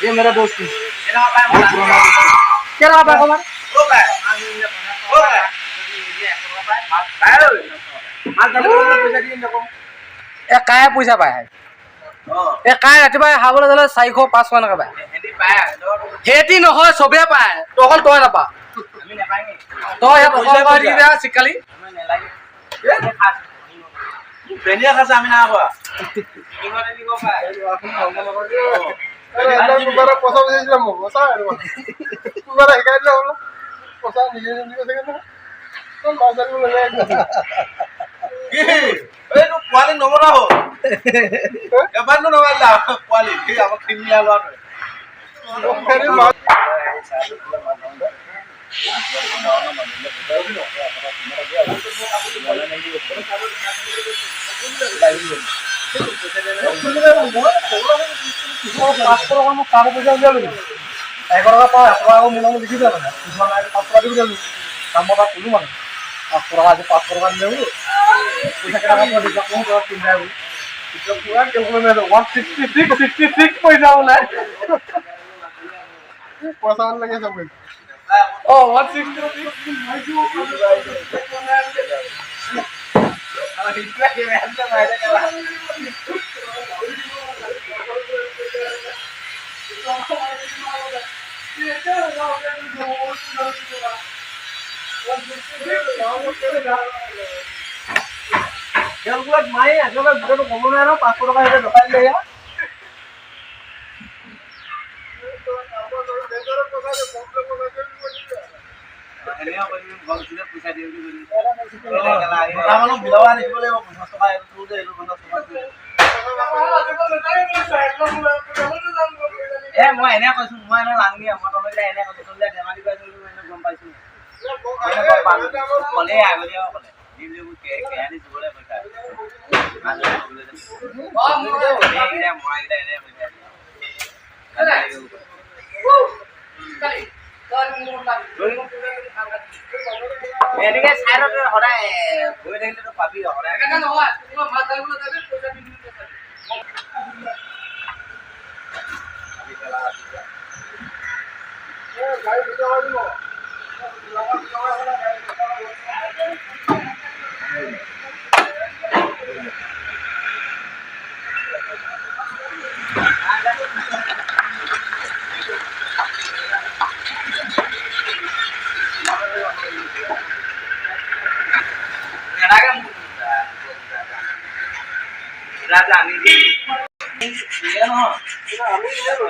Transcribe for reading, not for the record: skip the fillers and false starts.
ये मेरा दोस्त है क्या रहा है काय पैसा पाए काय रातिपुৱা খাবলৈ গ'লে 400-500 টকা পায় হেতি নহয় চবে পায় অকল তই নাপা তই ইয়াত অকল কৰি দিবি চিকালি পেনিয়া খাইছে আমি না আবা পইচা বুঝাইছিলাম পইচা শিকাই দিলে হ'ল পইচা নিজে এইটো পোৱালি নবনা হ'ল এবাৰনো নবালা পোৱালি আমাক কিনিয়া লোৱা কাৰো পইচা উলিয়ালো 1 টকা পাওঁ 1 টকা মোৰ নামত লিখি দিয়া মানে কিছুমান 5 টকা দিব দিলো কামত কলো মানে 5 টকা আজি 5 টকা দিলো পইচা কেইটা মই দিছো কোন টকা কিনাই itu kurang kemudian 166 পয়সা বলে পয়সা লাগে সব oh 166 yang buat main aja lah bukan ngomongnya no 500 टका itu dokan dia ya ini apa ini bang sudah bisa dia beli kalau lo bilawan itu boleh 50 टका itu deh lu 50 टका মই এনে কৈছো মই এনে লাংনি মই তলৈ এনে কৈছো তলৈ ধেমালি কৰিছো এনে গম পাইছো এনে গম পালো কলে আগলিয়া কলে দিলে কে কেনি জুলে পইচা आज बोले वाह मोरे ये मोरा एने पइसा काली तर मोर এদিকে সাইডতে হৰাই গৈ থাকিলে তো পাবি হৰাই কেনে নহয় তুমি মাছ ধৰিবলৈ যাবি পইচা দিবি এ গাড়ী ভিডিও কৰিব লগত राजा आनी ये ना আমি তো